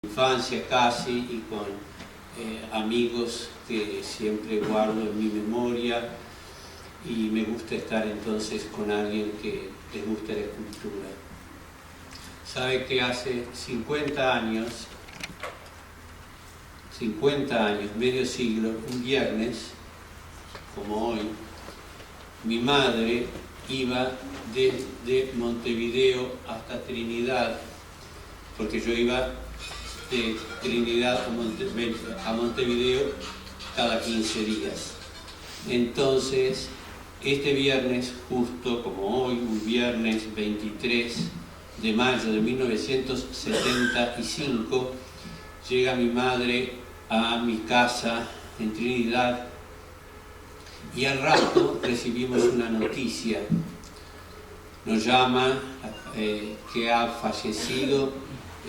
infancia casi y con amigos que siempre guardo en mi memoria, y me gusta estar entonces con alguien que les gusta la escultura. Sabe que hace 50 años, medio siglo, un viernes, como hoy, mi madre iba desde Montevideo hasta Trinidad, porque yo iba de Trinidad a Montevideo cada 15 días. Entonces, este viernes, justo como hoy, un viernes 23 de mayo de 1975, llega mi madre a mi casa en Trinidad y al rato recibimos una noticia. Nos llama que ha fallecido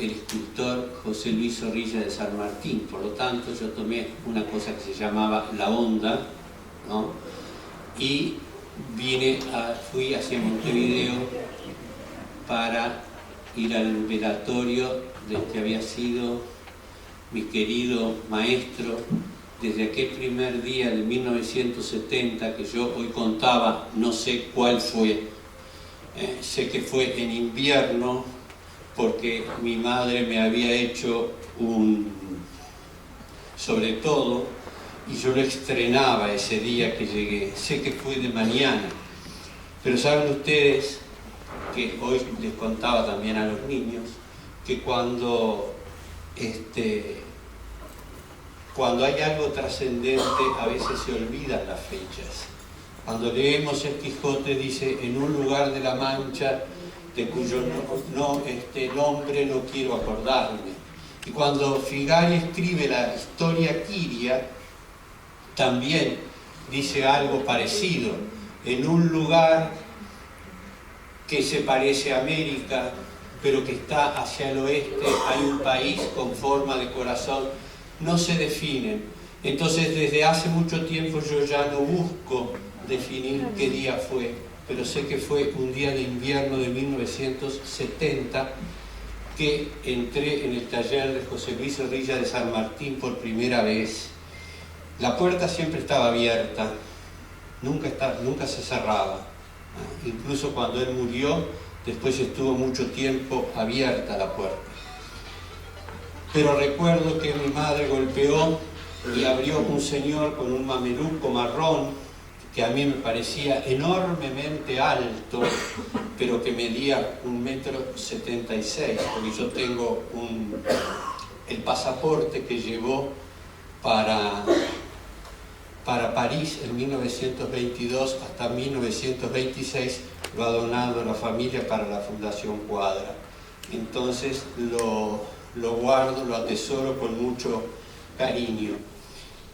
el escultor José Luis Zorrilla de San Martín. Por lo tanto, yo tomé una cosa que se llamaba la onda, ¿no? Y fui hacia Montevideo para ir al velatorio del que había sido mi querido maestro desde aquel primer día de 1970 que yo hoy contaba, no sé cuál fue. Sé que fue en invierno porque mi madre me había hecho un sobre todo y yo lo estrenaba ese día que llegué. Sé que fue de mañana, pero saben ustedes que hoy les contaba también a los niños que cuando hay algo trascendente a veces se olvidan las fechas. Cuando leemos el Quijote dice: en un lugar de la Mancha de cuyo nombre no quiero acordarme. Y cuando Figari escribe la historia Quiria, también dice algo parecido. En un lugar que se parece a América, pero que está hacia el oeste, hay un país con forma de corazón. No se definen. Entonces, desde hace mucho tiempo yo ya no busco definir qué día fue, pero sé que fue un día de invierno de 1970 que entré en el taller de José Luis Zorrilla de San Martín por primera vez. La puerta siempre estaba abierta, nunca se cerraba. Incluso cuando él murió, después estuvo mucho tiempo abierta la puerta. Pero recuerdo que mi madre golpeó y abrió un señor con un mameluco marrón que a mí me parecía enormemente alto, pero que medía 1,76 m, porque yo tengo el pasaporte que llevó para París en 1922 hasta 1926, lo ha donado la familia para la Fundación Cuadra. Entonces lo guardo, lo atesoro con mucho cariño.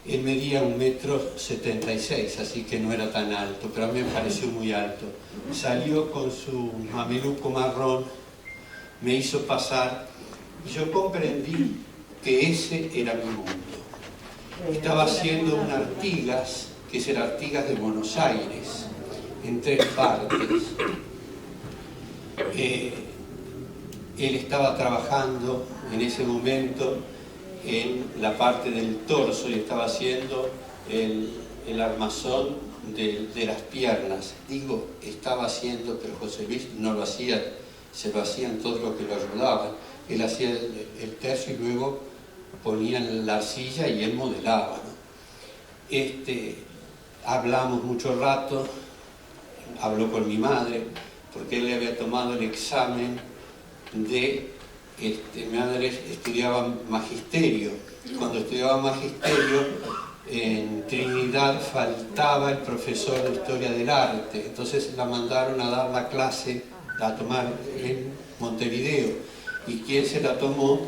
Él medía 1,76 m, así que no era tan alto, pero a mí me pareció muy alto. Salió con su mameluco marrón, me hizo pasar, y yo comprendí que ese era mi mundo. Estaba haciendo un Artigas, que es el Artigas de Buenos Aires, en 3 partes. Él estaba trabajando en ese momento en la parte del torso y estaba haciendo el armazón de las piernas. Digo, estaba haciendo, pero José Luis no lo hacía, se lo hacían todos los que lo ayudaban. Él hacía el tercio y luego ponían la arcilla y él modelaba, ¿no? Hablamos mucho rato, habló con mi madre, porque él le había tomado el examen de... mi madre estudiaba magisterio. Cuando estudiaba magisterio, en Trinidad faltaba el profesor de historia del arte, entonces la mandaron a dar la clase, a tomar en Montevideo, y quien se la tomó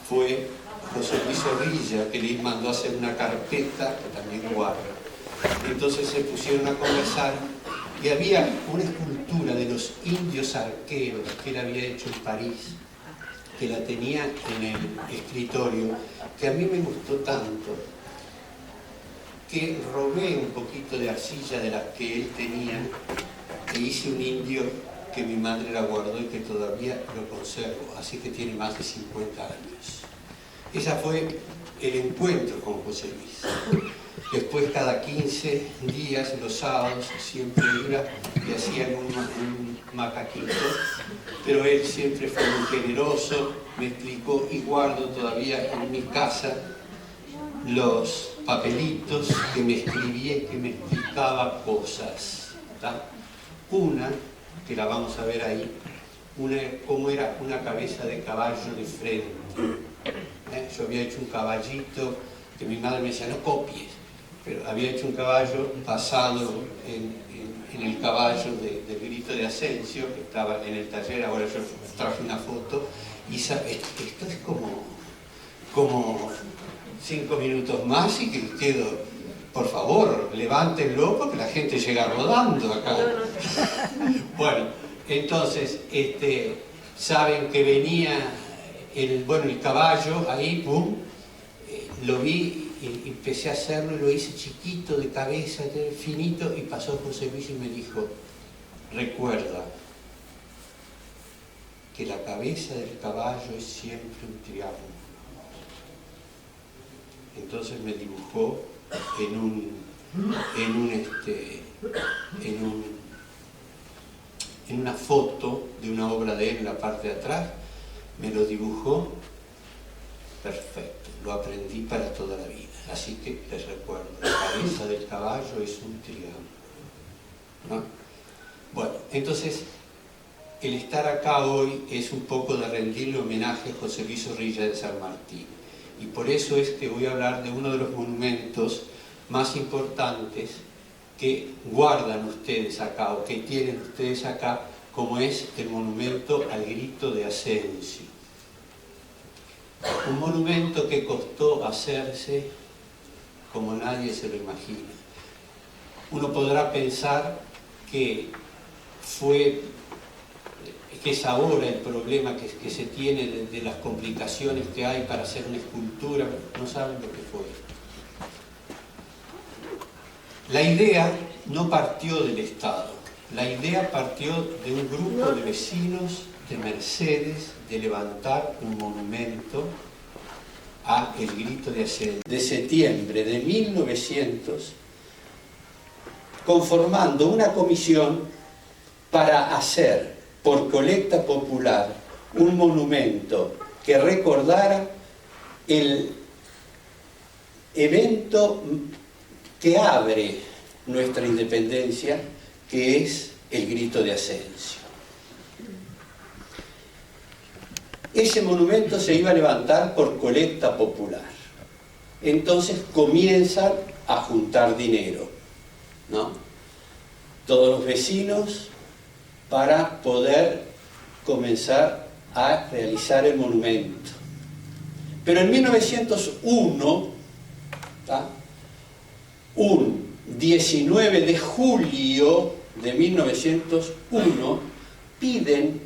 fue José Luis Zorrilla, que le mandó a hacer una carpeta que también guarda. Entonces se pusieron a conversar y había una escultura de los indios arqueros que él había hecho en París, que la tenía en el escritorio, que a mí me gustó tanto, que robé un poquito de arcilla de las que él tenía e hice un indio que mi madre la guardó y que todavía lo conservo, así que tiene más de 50 años. Ese fue el encuentro con José Luis. Después, cada 15 días, los sábados, siempre iba y hacía un macaquito, pero él siempre fue muy generoso, me explicó, y guardo todavía en mi casa los papelitos que me escribía y que me explicaba cosas, ¿tá? Una, que la vamos a ver ahí, cómo era una cabeza de caballo de frente. Yo había hecho un caballito que mi madre me decía, no copies, pero había hecho un caballo basado en el caballo del Grito de Asensio, que estaba en el taller. Ahora yo traje una foto, y esto es como 5 minutos más y que quedo, por favor, levántenlo porque la gente llega rodando acá. Bueno, entonces, saben que venía el caballo ahí, pum, lo vi y empecé a hacerlo, y lo hice chiquito, de cabeza, finito, y pasó José Luis y me dijo, recuerda que la cabeza del caballo es siempre un triángulo. Entonces me dibujó en una foto de una obra de él en la parte de atrás, me lo dibujó perfecto, lo aprendí para toda la vida. Así que les recuerdo, la cabeza del caballo es un triángulo, ¿no? Bueno, entonces, el estar acá hoy es un poco de rendirle homenaje a José Luis Zorrilla de San Martín. Y por eso es que voy a hablar de uno de los monumentos más importantes que guardan ustedes acá, o que tienen ustedes acá, como es el monumento al Grito de Asensio. Un monumento que costó hacerse como nadie se lo imagina. Uno podrá pensar que es ahora el problema que se tiene de las complicaciones que hay para hacer una escultura. No saben lo que fue. La idea no partió del Estado. La idea partió de un grupo de vecinos de Mercedes de levantar un monumento a el Grito de Asensio. De septiembre de 1900, conformando una comisión para hacer por colecta popular un monumento que recordara el evento que abre nuestra independencia, que es el Grito de Asensio. Ese monumento se iba a levantar por colecta popular. Entonces comienzan a juntar dinero, ¿no? Todos los vecinos, para poder comenzar a realizar el monumento. Pero en 1901, ¿tá?, un 19 de julio de 1901, piden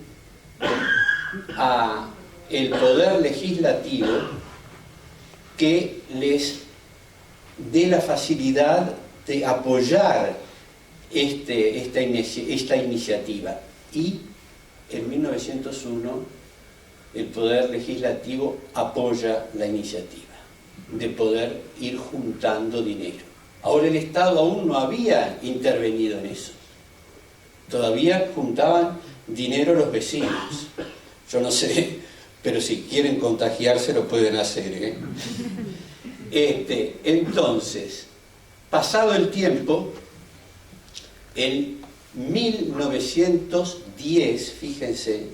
a el Poder Legislativo que les dé la facilidad de apoyar esta iniciativa. Y en 1901 el Poder Legislativo apoya la iniciativa de poder ir juntando dinero. Ahora el Estado aún no había intervenido en eso. Todavía juntaban dinero los vecinos. Yo no sé, pero si quieren contagiarse lo pueden hacer, ¿eh? Entonces, pasado el tiempo, en 1910, fíjense,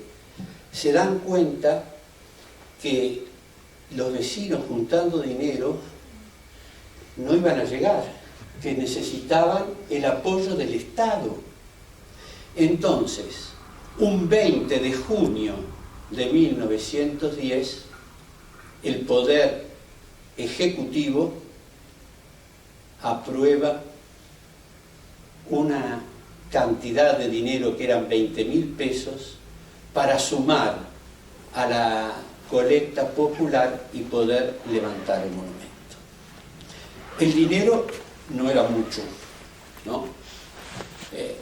se dan cuenta que los vecinos juntando dinero no iban a llegar, que necesitaban el apoyo del Estado. Entonces, un 20 de junio de 1910, el Poder Ejecutivo aprueba una cantidad de dinero que eran 20.000 pesos para sumar a la colecta popular y poder levantar el monumento. El dinero no era mucho, ¿no?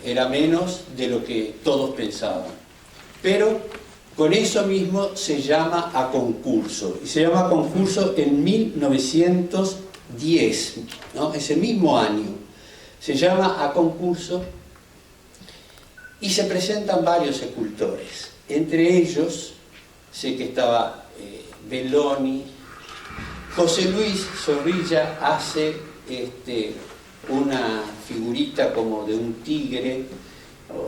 Era menos de lo que todos pensaban, pero Con eso mismo se llama a concurso, y se llama a concurso en 1910, ¿no? Ese mismo año. Se llama a concurso y se presentan varios escultores. Entre ellos, sé que estaba Belloni. José Luis Zorrilla hace una figurita como de un tigre,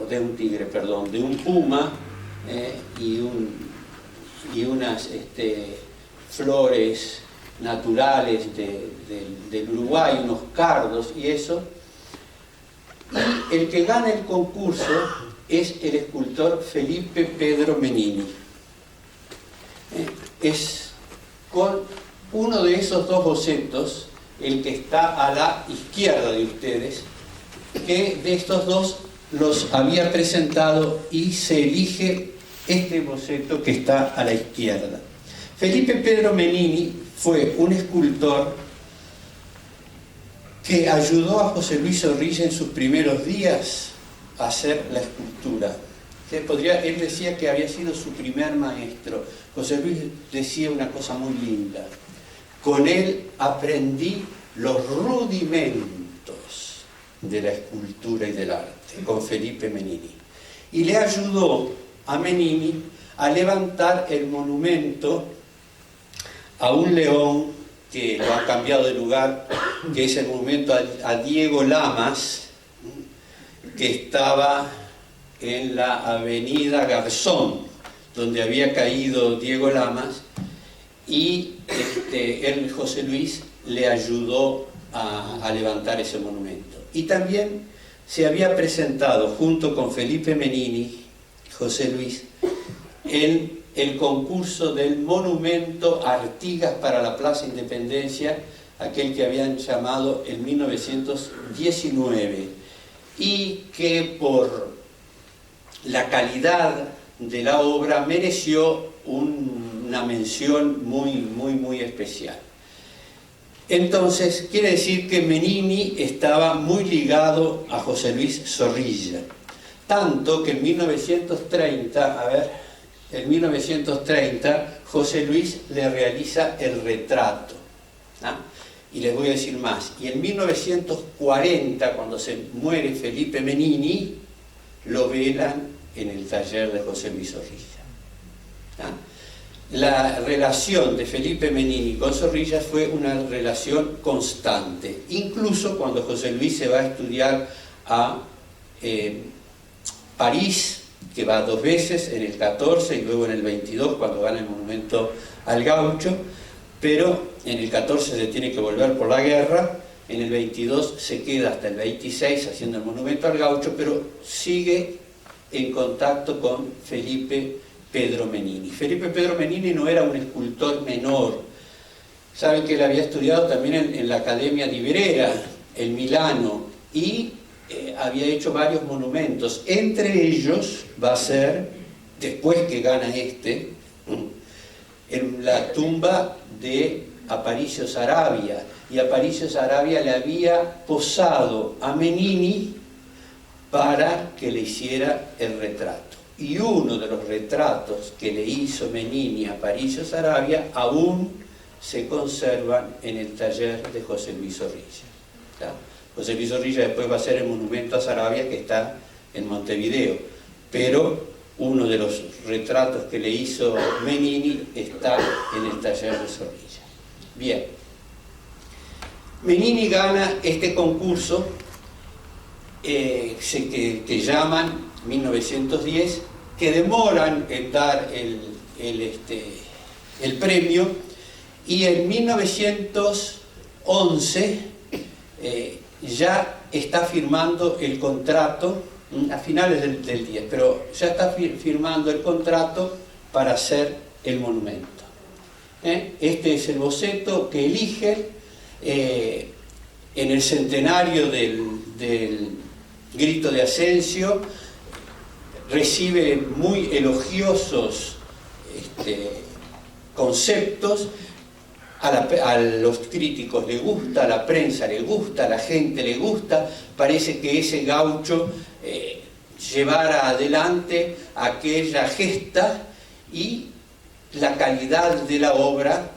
de un puma, y unas flores naturales del Uruguay, unos cardos y eso. Y el que gana el concurso es el escultor Felipe Pedro Menini. Es con uno de esos dos bocetos, el que está a la izquierda de ustedes, que de estos dos los había presentado y se elige este boceto que está a la izquierda. Felipe Pedro Menini fue un escultor que ayudó a José Luis Zorrilla en sus primeros días a hacer la escultura. Él decía que había sido su primer maestro. José Luis decía una cosa muy linda: con él aprendí los rudimentos de la escultura y del arte, con Felipe Menini. Y le ayudó a Menini a levantar el monumento a un león que lo ha cambiado de lugar, que es el monumento a Diego Lamas, que estaba en la avenida Garzón, donde había caído Diego Lamas, y José Luis le ayudó a levantar ese monumento. Y también se había presentado junto con Felipe Menini, José Luis, en el concurso del monumento Artigas para la Plaza Independencia, aquel que habían llamado en 1919, y que por la calidad de la obra mereció una mención muy especial. Entonces, quiere decir que Menini estaba muy ligado a José Luis Zorrilla, tanto que en 1930 José Luis le realiza el retrato, ¿no? Y les voy a decir más. Y en 1940, cuando se muere Felipe Menini, lo velan en el taller de José Luis Zorrilla, ¿no? La relación de Felipe Menini con Zorrilla fue una relación constante, incluso cuando José Luis se va a estudiar a París, que va 2 veces, en el 14 y luego en el 22, cuando gana el monumento al gaucho, pero en el 14 se tiene que volver por la guerra, en el 22 se queda hasta el 26 haciendo el monumento al gaucho, pero sigue en contacto con Felipe Pedro Menini. Felipe Pedro Menini no era un escultor menor. Saben que él había estudiado también en la Academia di Brera, en Milano, y había hecho varios monumentos. Entre ellos va a ser, después que gana en la tumba de Aparicio Saravia. Y Aparicio Saravia le había posado a Menini para que le hiciera el retrato. Y uno de los retratos que le hizo Menini a Aparicio Saravia aún se conservan en el taller de José Luis Zorrilla, ¿tá? José Luis Zorrilla después va a hacer el monumento a Saravia, que está en Montevideo, pero uno de los retratos que le hizo Menini está en el taller de Zorrilla. Bien, Menini gana este concurso que llaman 1910, que demoran en dar el premio, y en 1911 ya está firmando el contrato, a finales del 10, pero ya está firmando el contrato para hacer el monumento. Este es el boceto que elige en el centenario del Grito de Asensio. Recibe muy elogiosos conceptos, a los críticos le gusta, a la prensa le gusta, a la gente le gusta. Parece que ese gaucho llevara adelante aquella gesta y la calidad de la obra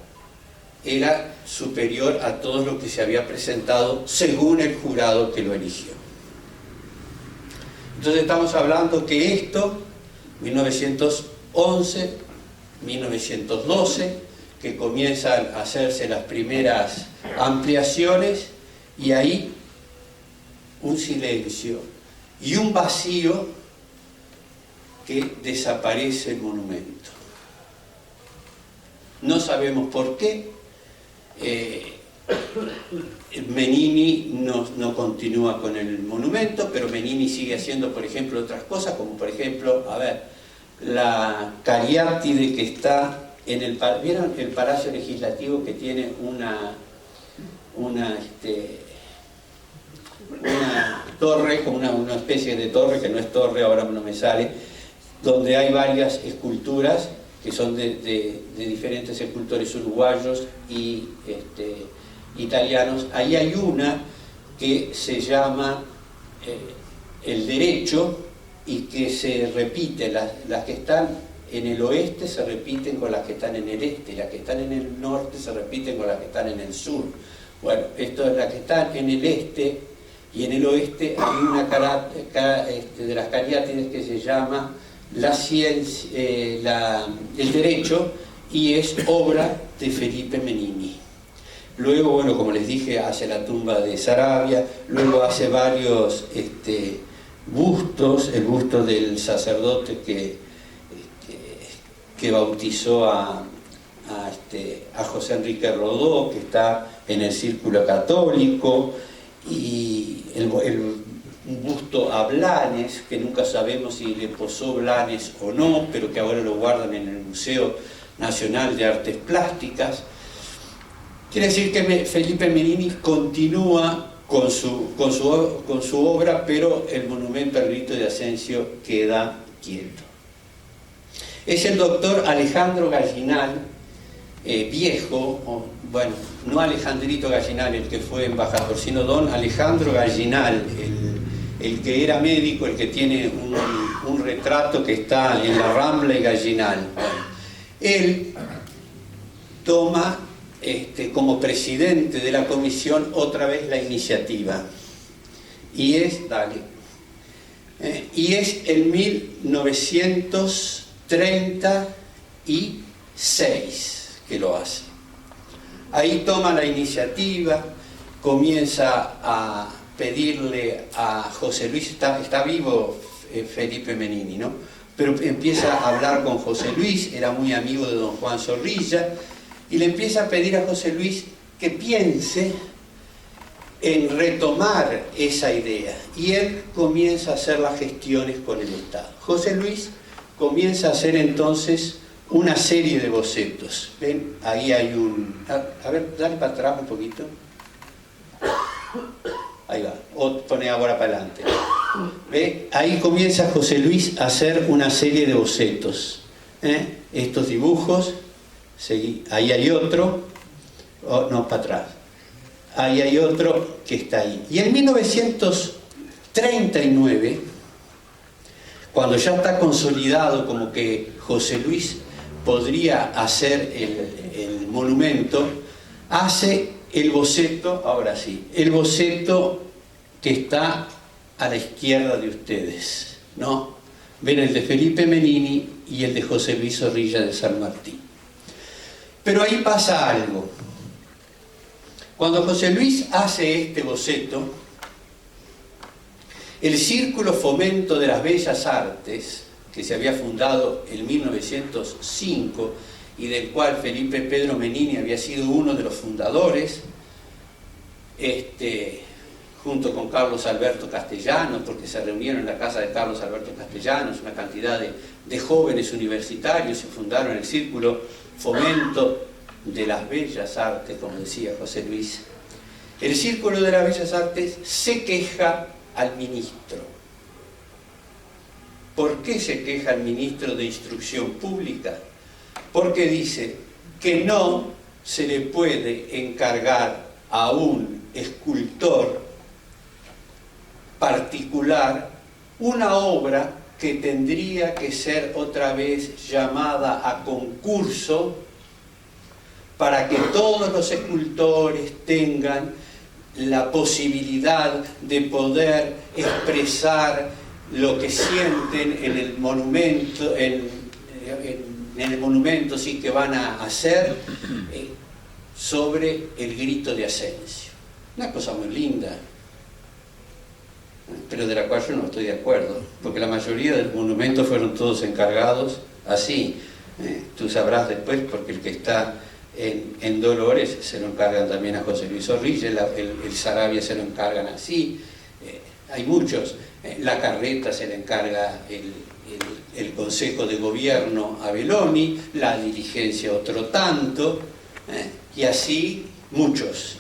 era superior a todo lo que se había presentado según el jurado que lo eligió. Entonces estamos hablando que esto, 1911, 1912, que comienzan a hacerse las primeras ampliaciones, y ahí un silencio y un vacío que desaparece el monumento. No sabemos por qué. Menini no continúa con el monumento, pero Menini sigue haciendo, por ejemplo, otras cosas, como por ejemplo, la cariátide que está en el... ¿Vieron el Palacio Legislativo que tiene una torre, como una especie de torre, que no es torre, ahora no me sale, donde hay varias esculturas que son de diferentes escultores uruguayos y italianos? Ahí hay una que se llama El Derecho, y que se repite, las que están en el oeste se repiten con las que están en el este, y las que están en el norte se repiten con las que están en el sur. Bueno, esto es la que está en el este, y en el oeste hay una de las cariátides que se llama La Ciencia, El Derecho, y es obra de Felipe Menini. Luego, bueno, como les dije, hace la tumba de Saravia, luego hace varios bustos, el busto del sacerdote que bautizó a José Enrique Rodó, que está en el Círculo Católico, y un busto a Blanes, que nunca sabemos si le posó Blanes o no, pero que ahora lo guardan en el Museo Nacional de Artes Plásticas. Quiere decir que Felipe Menini continúa con su obra, pero el monumento al grito de Asensio queda quieto. Es el doctor Alejandro Gallinal, viejo, bueno, no Alejandrito Gallinal, el que fue embajador, sino don Alejandro Gallinal, el que era médico, el que tiene un retrato que está en la Rambla y Gallinal. Bueno, él toma como presidente de la comisión otra vez la iniciativa, y es en 1936 que lo hace. Ahí toma la iniciativa, comienza a pedirle a José Luis, está vivo Felipe Menini, ¿no? Pero empieza a hablar con José Luis, era muy amigo de don Juan Zorrilla, y le empieza a pedir a José Luis que piense en retomar esa idea, y él comienza a hacer las gestiones con el Estado. José Luis comienza a hacer entonces una serie de bocetos. ¿Ven? Ahí hay a ver, dale para atrás un poquito. Ahí va, o pone ahora para adelante. ¿Ve? Ahí comienza José Luis a hacer una serie de bocetos. Estos dibujos, ahí hay otro, no, para atrás. Ahí hay otro que está ahí. Y en 1939, cuando ya está consolidado como que José Luis podría hacer el monumento, hace el boceto, ahora sí, el boceto que está a la izquierda de ustedes, ¿no? Ven el de Felipe Menini y el de José Luis Zorrilla de San Martín. Pero ahí pasa algo. Cuando José Luis hace este boceto, el Círculo Fomento de las Bellas Artes, que se había fundado en 1905 y del cual Felipe Pedro Menini había sido uno de los fundadores, junto con Carlos Alberto Castellanos, porque se reunieron en la casa de Carlos Alberto Castellanos una cantidad de jóvenes universitarios, se fundaron el Círculo Fomento de las Bellas Artes, como decía José Luis. El Círculo de las Bellas Artes se queja al ministro. ¿Por qué se queja al ministro de Instrucción Pública? Porque dice que no se le puede encargar a un escultor particular una obra que tendría que ser otra vez llamada a concurso para que todos los escultores tengan la posibilidad de poder expresar lo que sienten en el monumento, en el monumento sí que van a hacer sobre el grito de Asensio. Una cosa muy linda, pero de la cual yo no estoy de acuerdo, porque la mayoría de los monumentos fueron todos encargados así. Tú sabrás después, porque el que está en Dolores se lo encargan también a José Luis Zorrilla, el Saravia se lo encargan así, hay muchos. La carreta se le encarga el Consejo de Gobierno a Belloni, la dirigencia otro tanto, y así muchos,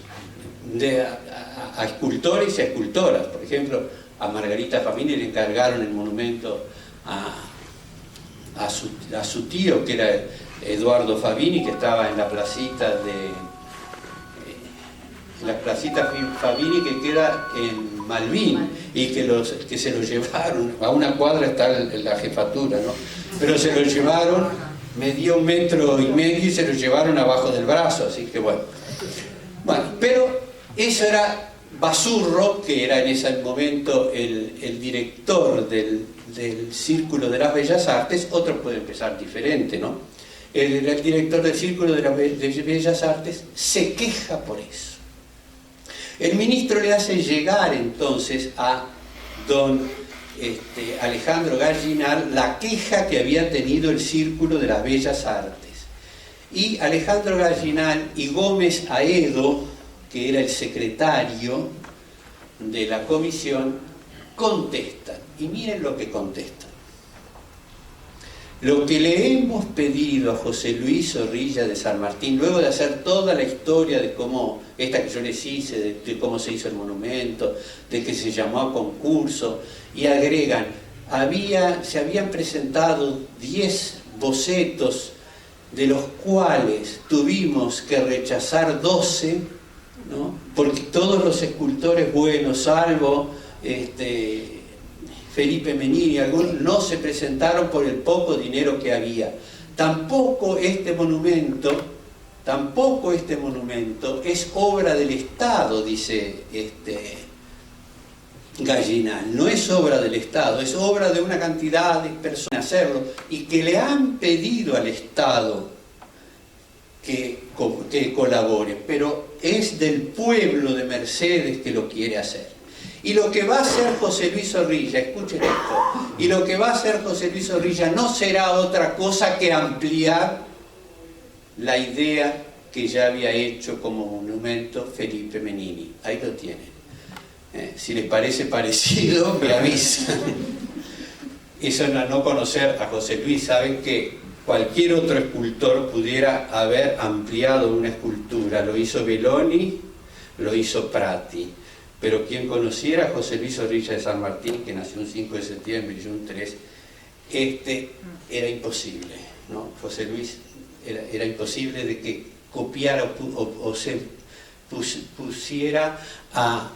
a escultores y a escultoras. Por ejemplo, a Margarita Fabini le encargaron el monumento a su tío, que era Eduardo Fabini, que estaba en la placita Fabini, que queda en Malvin, y que se lo llevaron, a una cuadra está la jefatura, ¿no? Pero se lo llevaron, medía 1,5 metros y se lo llevaron abajo del brazo, así que bueno, pero eso era Basurro, que era en ese momento el director del Círculo de las Bellas Artes. Otros pueden empezar diferente, ¿no? El director del Círculo de las Bellas Artes se queja por eso. El ministro le hace llegar entonces a don Alejandro Gallinal la queja que había tenido el Círculo de las Bellas Artes. Y Alejandro Gallinal y Gómez Aedo, que era el secretario de la comisión, contestan. Y miren lo que contestan. Lo que le hemos pedido a José Luis Zorrilla de San Martín, luego de hacer toda la historia de cómo, esta que yo les hice, de cómo se hizo el monumento, de que se llamó a concurso, y agregan, se habían presentado 10 bocetos, de los cuales tuvimos que rechazar 12, ¿no? Porque todos los escultores buenos, salvo Felipe Menini, algunos no se presentaron por el poco dinero que había. Tampoco este monumento es obra del Estado, dice Gallinal. No es obra del Estado, es obra de una cantidad de personas hacerlo, y que le han pedido al Estado que colabore, pero es del pueblo de Mercedes que lo quiere hacer. Y lo que va a hacer José Luis Zorrilla, escuchen esto, y lo que va a hacer José Luis Zorrilla no será otra cosa que ampliar la idea que ya había hecho como monumento Felipe Menini. Ahí lo tienen. Si les parece parecido, me avisan. Eso no conocer a José Luis, saben que cualquier otro escultor pudiera haber ampliado una escultura. Lo hizo Belloni, lo hizo Prati. Pero quien conociera a José Luis Zorrilla de San Martín, que nació un 5 de septiembre y yo un 3, era imposible, ¿no? José Luis era imposible de que copiara o se pusiera a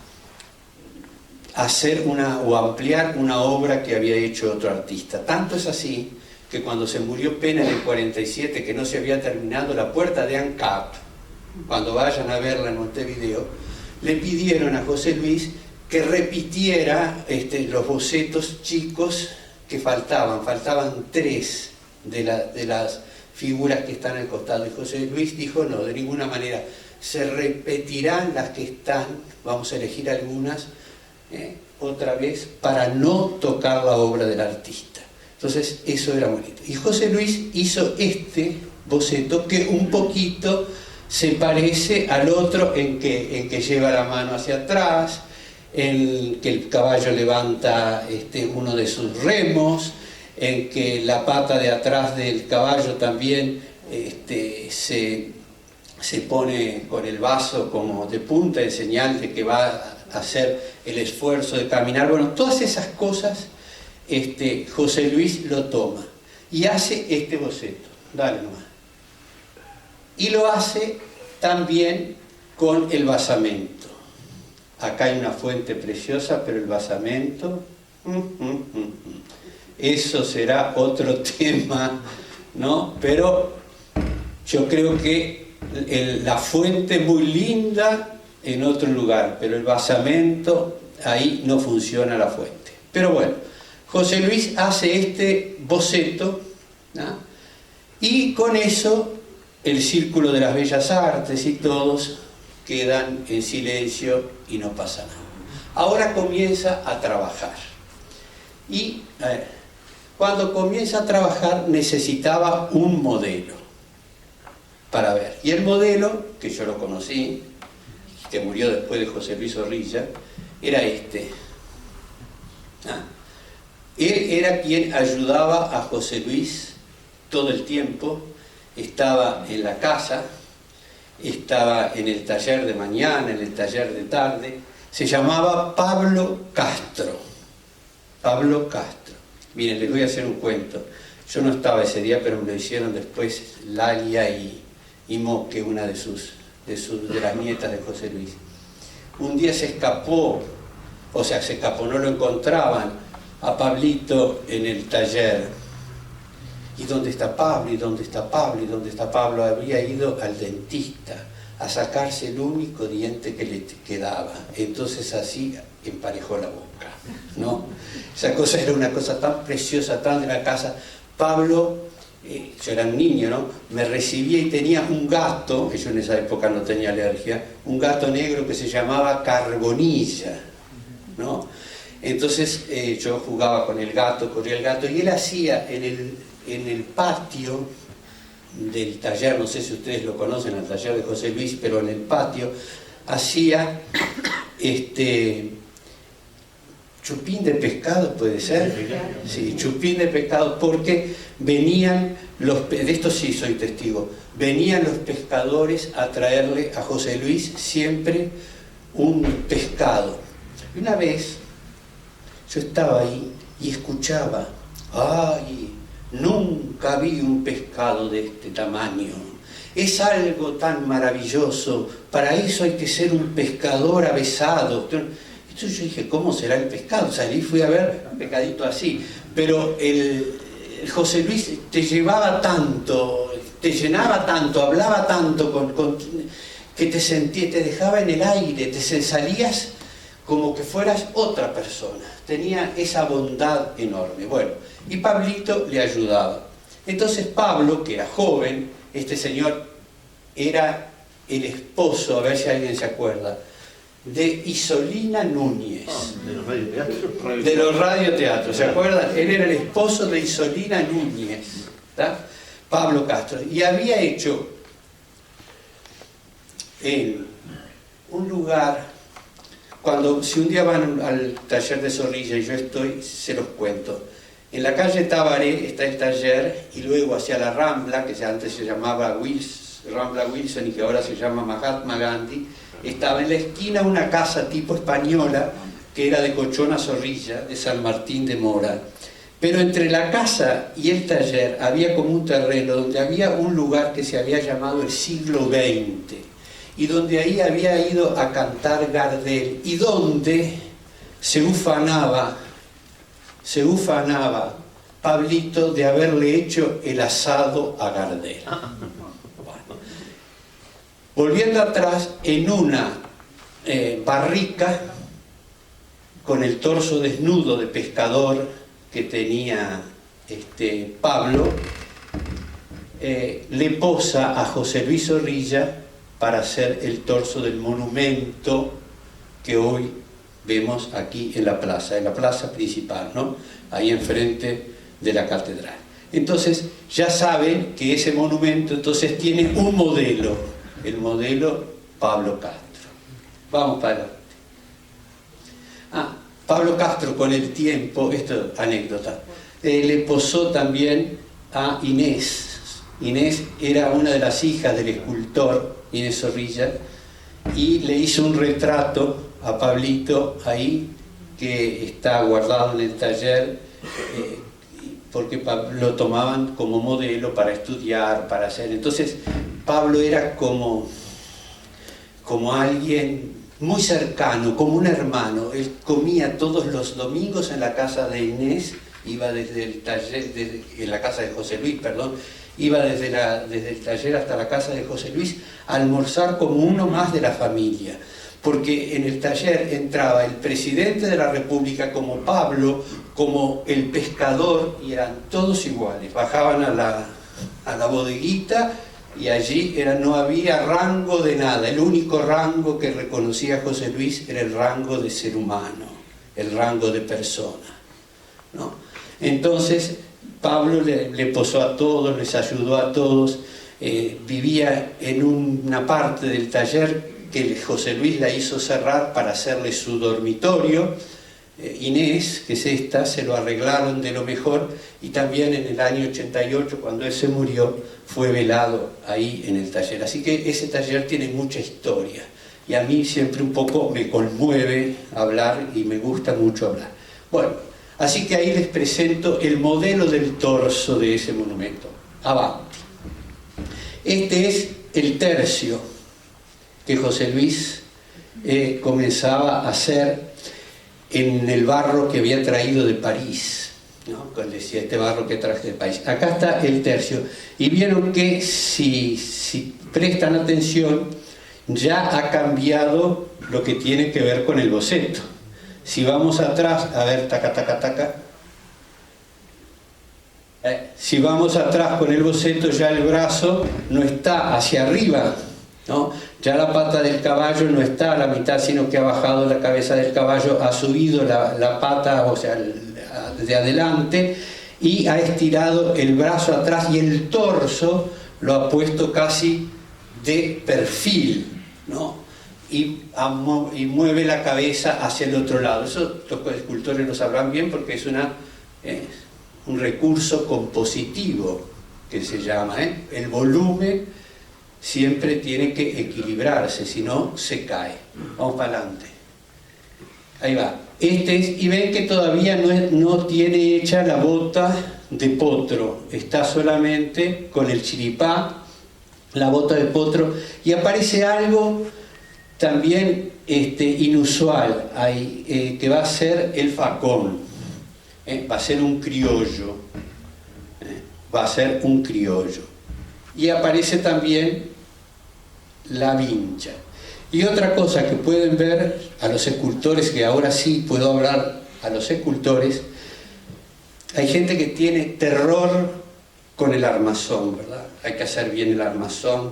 hacer o ampliar una obra que había hecho otro artista. Tanto es así que cuando se murió Pena en el 47, que no se había terminado la puerta de ANCAP, cuando vayan a verla en Montevideo, le pidieron a José Luis que repitiera los bocetos chicos que faltaban 3 de las figuras que están al costado. Y José Luis dijo, no, de ninguna manera, se repetirán las que están, vamos a elegir algunas, otra vez, para no tocar la obra del artista. Entonces, eso era bonito. Y José Luis hizo este boceto que un poquito se parece al otro en que lleva la mano hacia atrás, en que el caballo levanta uno de sus remos, en que la pata de atrás del caballo también se pone con el vaso como de punta en señal de que va a hacer el esfuerzo de caminar. Bueno, todas esas cosas José Luis lo toma y hace este boceto. Dale nomás. Y lo hace también con el basamento. Acá hay una fuente preciosa, pero el basamento eso será otro tema, ¿no? Pero yo creo que la fuente muy linda en otro lugar, pero el basamento, ahí no funciona la fuente. Pero bueno, José Luis hace este boceto, ¿no? Y con eso el Círculo de las Bellas Artes y todos quedan en silencio y no pasa nada. Ahora comienza a trabajar. Y cuando comienza a trabajar necesitaba un modelo para ver. Y el modelo, que yo lo conocí, que murió después de José Luis Zorrilla, era este. Él era quien ayudaba a José Luis todo el tiempo, estaba en la casa, estaba en el taller de mañana, en el taller de tarde. Se llamaba Pablo Castro. Pablo Castro. Miren, les voy a hacer un cuento. Yo no estaba ese día, pero me lo hicieron después Lalia y Moque, una de las nietas de José Luis. Un día se escapó, no lo encontraban a Pablito en el taller. ¿Y dónde está Pablo? ¿Y dónde está Pablo? ¿Y dónde está Pablo? Había ido al dentista a sacarse el único diente que le quedaba. Entonces así emparejó la boca, ¿no? Esa cosa era una cosa tan preciosa, tan de la casa. Pablo, yo era un niño, ¿no? Me recibía y tenía un gato, que yo en esa época no tenía alergia, un gato negro que se llamaba Carbonilla, ¿no? Entonces yo jugaba con el gato, corría el gato, y él hacía en el patio del taller, no sé si ustedes lo conocen, el taller de José Luis, pero en el patio hacía chupín de pescado, ¿puede ser? Sí, chupín de pescado, porque venían de esto sí soy testigo, venían los pescadores a traerle a José Luis siempre un pescado. Y una vez yo estaba ahí y escuchaba, ¡ay! Nunca vi un pescado de este tamaño. Es algo tan maravilloso. Para eso hay que ser un pescador avesado. Entonces yo dije, ¿cómo será el pescado? Salí, fui a ver un pescadito así. Pero el José Luis te llevaba tanto, te llenaba tanto, hablaba tanto, que te dejaba en el aire, salías como que fueras otra persona. Tenía esa bondad enorme. Bueno, y Pablito le ayudaba. Entonces Pablo, que era joven, este señor era el esposo, a ver si alguien se acuerda, de Isolina Núñez. De los radioteatros. De los radioteatros, ¿se acuerdan? Él era el esposo de Isolina Núñez, ¿tá? Pablo Castro. Y había hecho en un lugar, si un día van al taller de Zorrilla y yo estoy, se los cuento. En la calle Tabaré está el taller, y luego hacia la Rambla, que antes se llamaba Rambla Wilson y que ahora se llama Mahatma Gandhi, estaba en la esquina una casa tipo española que era de Cochona Zorrilla, de San Martín de Mora. Pero entre la casa y el taller había como un terreno donde había un lugar que se había llamado el siglo XX, y donde ahí había ido a cantar Gardel, y donde se ufanaba Pablito de haberle hecho el asado a Gardel. Bueno. Volviendo atrás, en una barrica con el torso desnudo de pescador que tenía Pablo, le posa a José Luis Zorrilla para hacer el torso del monumento que hoy vemos aquí en la plaza principal, ¿no? Ahí enfrente de la catedral. Entonces ya saben que ese monumento entonces tiene un modelo, el modelo Pablo Castro. Vamos para adelante. Pablo Castro con el tiempo, esto es anécdota, le posó también a Inés. Inés era una de las hijas del escultor Inés Zorrilla, y le hizo un retrato a Pablito ahí, que está guardado en el taller, porque lo tomaban como modelo para estudiar, para hacer. Entonces Pablo era como alguien muy cercano, como un hermano. Él comía todos los domingos en la casa de Inés iba desde el taller, en la casa de José Luis, perdón, iba desde el taller hasta la casa de José Luis a almorzar como uno más de la familia, porque en el taller entraba el presidente de la República como Pablo, como el pescador, y eran todos iguales, bajaban a la bodeguita y allí no había rango de nada, el único rango que reconocía José Luis era el rango de ser humano, el rango de persona, ¿no? Entonces Pablo le posó a todos, les ayudó a todos, vivía en una parte del taller que José Luis la hizo cerrar para hacerle su dormitorio. Inés, que es esta, se lo arreglaron de lo mejor, y también en el año 88, cuando él se murió, fue velado ahí en el taller. Así que ese taller tiene mucha historia, y a mí siempre un poco me conmueve hablar y me gusta mucho hablar. Bueno, así que ahí les presento el modelo del torso de ese monumento. Avanti. Este es el tercio que José Luis comenzaba a hacer en el barro que había traído de París, ¿no? Cuando decía, este barro que traje de París. Acá está el tercio, y vieron que si prestan atención, ya ha cambiado lo que tiene que ver con el boceto. Si vamos atrás, a ver, taca, taca, taca. Si vamos atrás con el boceto, ya el brazo no está hacia arriba, ¿no? Ya la pata del caballo no está a la mitad, sino que ha bajado la cabeza del caballo, ha subido la pata, o sea, de adelante, y ha estirado el brazo atrás, y el torso lo ha puesto casi de perfil, ¿no? Y mueve la cabeza hacia el otro lado. Eso los escultores lo sabrán bien, porque es un recurso compositivo que se llama, el volumen siempre tiene que equilibrarse, si no se cae. Vamos para adelante. Ahí va. Y ven que todavía no tiene hecha la bota de potro, está solamente con el chiripá, la bota de potro, y aparece algo también inusual ahí, que va a ser el facón, va a ser un criollo, va a ser un criollo. Y aparece también la vincha. Y otra cosa que pueden ver a los escultores, que ahora sí puedo hablar a los escultores, hay gente que tiene terror con el armazón, ¿verdad? Hay que hacer bien el armazón,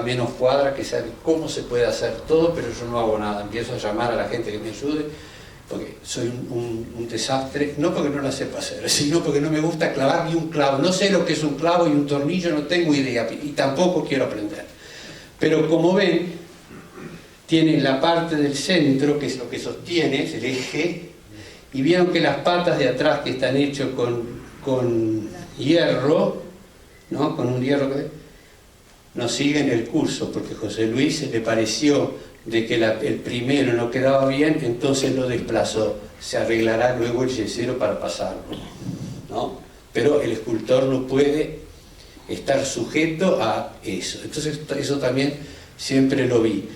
menos cuadra, que sabe cómo se puede hacer todo, pero yo no hago nada. Empiezo a llamar a la gente que me ayude, porque soy un desastre, no porque no la sepa hacer, sino porque no me gusta clavar ni un clavo. No sé lo que es un clavo y un tornillo, no tengo idea, y tampoco quiero aprender. Pero como ven, tiene la parte del centro, que es lo que sostiene, es el eje, y vieron que las patas de atrás, que están hechas con hierro, ¿no? Con un hierro que no siguen el curso, porque José Luis le pareció de que el primero no quedaba bien, entonces lo desplazó. Se arreglará luego el yesero para pasarlo, ¿no? Pero el escultor no puede estar sujeto a eso. Entonces eso también siempre lo vi.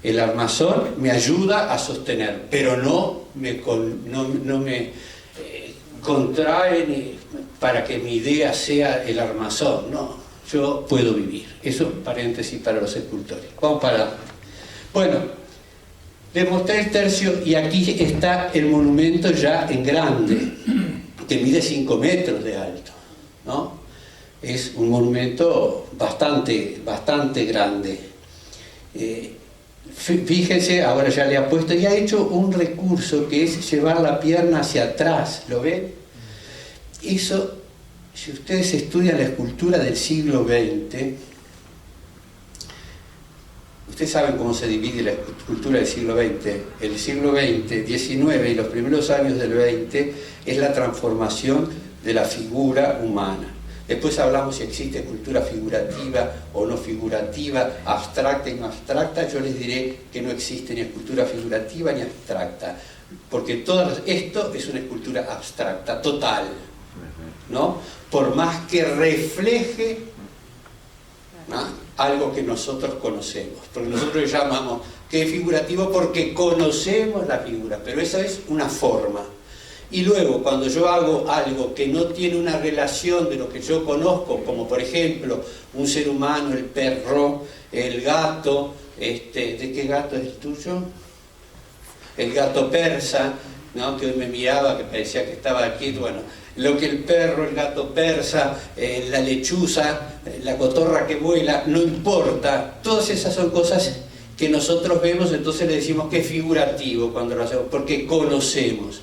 El armazón me ayuda a sostener, pero no me contrae para que mi idea sea el armazón. No, yo puedo vivir. Eso, paréntesis para los escultores. Vamos para... Bueno, les mostré el tercio, y aquí está el monumento ya en grande, que mide 5 metros de alto, ¿no? Es un monumento bastante grande. Fíjense, ahora ya le ha puesto, y ha hecho un recurso que es llevar la pierna hacia atrás, ¿lo ven? Eso, si ustedes estudian la escultura del siglo XX, ustedes saben cómo se divide la escultura del siglo XX. El siglo XX, XIX y los primeros años del XX es la transformación de la figura humana. Después hablamos si existe escultura figurativa o no figurativa, abstracta y no abstracta. Yo les diré que no existe ni escultura figurativa ni abstracta, porque esto es una escultura abstracta, total, ¿no? Por más que refleje, ¿no?, algo que nosotros conocemos, porque nosotros le llamamos que es figurativo porque conocemos la figura, pero esa es una forma. Y luego, cuando yo hago algo que no tiene una relación de lo que yo conozco, como por ejemplo un ser humano, el perro, el gato, ¿de qué gato es el tuyo? El gato persa, ¿no? Que hoy me miraba, que parecía que estaba aquí, bueno, lo que el perro, el gato persa, la lechuza, la cotorra que vuela, no importa, todas esas son cosas que nosotros vemos, entonces le decimos que es figurativo cuando lo hacemos, porque conocemos,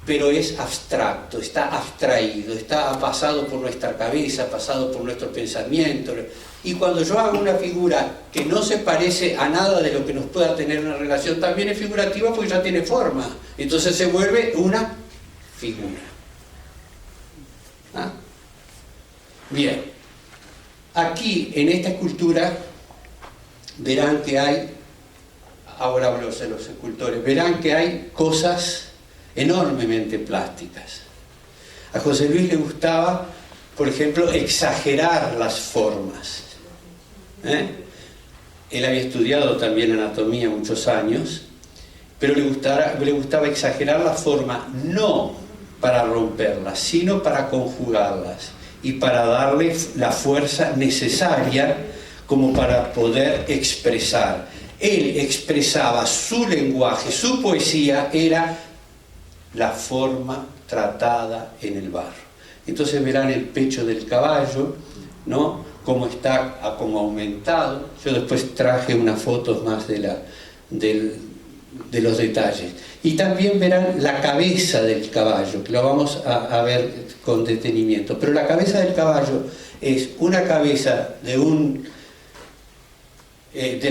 pero es abstracto, está abstraído, ha pasado por nuestra cabeza, ha pasado por nuestro pensamiento. Y cuando yo hago una figura que no se parece a nada de lo que nos pueda tener una relación, también es figurativa porque ya tiene forma. Entonces se vuelve una figura. ¿Ah? Bien. Aquí, en esta escultura, verán que hay, ahora hablo de los escultores, verán que hay cosas enormemente plásticas. A José Luis le gustaba, por ejemplo, exagerar las formas. Él había estudiado también anatomía muchos años, pero le gustaba exagerar la forma, no para romperlas, sino para conjugarlas y para darle la fuerza necesaria como para poder expresar. Él expresaba su lenguaje, su poesía era la forma tratada en el barro. Entonces verán el pecho del caballo, ¿no? Cómo está como aumentado. Yo después traje unas fotos más de los detalles. Y también verán la cabeza del caballo, que lo vamos a ver con detenimiento. Pero la cabeza del caballo es una cabeza del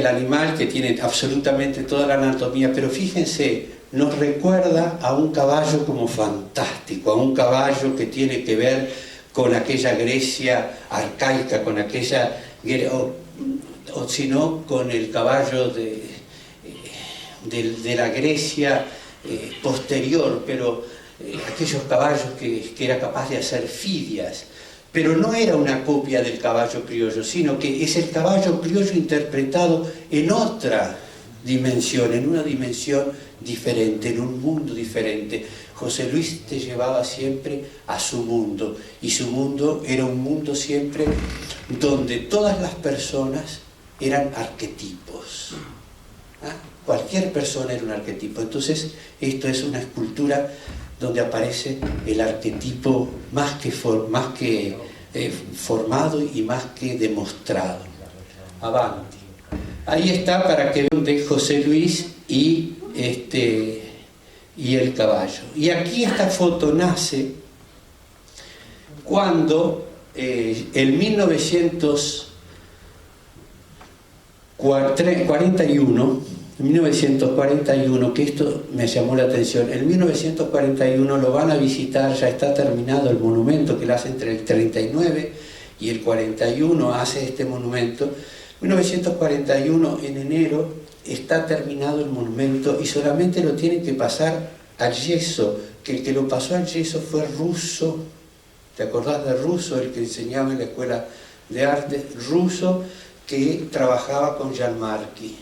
animal que tiene absolutamente toda la anatomía, pero fíjense, nos recuerda a un caballo como fantástico, a un caballo que tiene que ver con aquella Grecia arcaica, con aquella, o si no, con el caballo de la Grecia posterior, pero aquellos caballos que era capaz de hacer fidias. Pero no era una copia del caballo criollo, sino que es el caballo criollo interpretado en otra dimensión, en una dimensión diferente, en un mundo diferente. José Luis te llevaba siempre a su mundo, y su mundo era un mundo siempre donde todas las personas eran arquetipos. Cualquier persona era un arquetipo. Entonces, esto es una escultura donde aparece el arquetipo más que formado y más que demostrado. Avanti. Ahí está para que vean de José Luis y el caballo. Y aquí esta foto nace cuando en 1941, que esto me llamó la atención, en 1941 lo van a visitar, ya está terminado el monumento que lo hace entre el 39 y el 41, hace este monumento. 1941, en enero, está terminado el monumento y solamente lo tienen que pasar al yeso, que el que lo pasó al yeso fue Russo. ¿Te acordás de Russo, el que enseñaba en la escuela de arte? Russo, que trabajaba con Gianmarchi.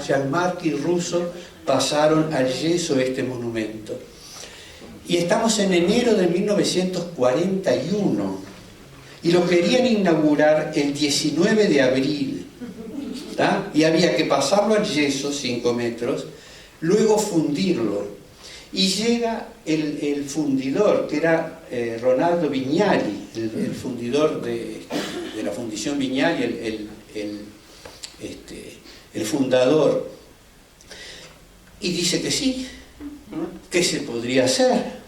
Gianmarchi y Russo pasaron al yeso este monumento. Y estamos en enero de 1941 y lo querían inaugurar el 19 de abril. Y había que pasarlo al yeso, 5 metros, luego fundirlo. Y llega el fundidor, que era Ronaldo Vignali, el fundidor de la fundición Vignali, el fundador, y dice que sí, que se podría hacer.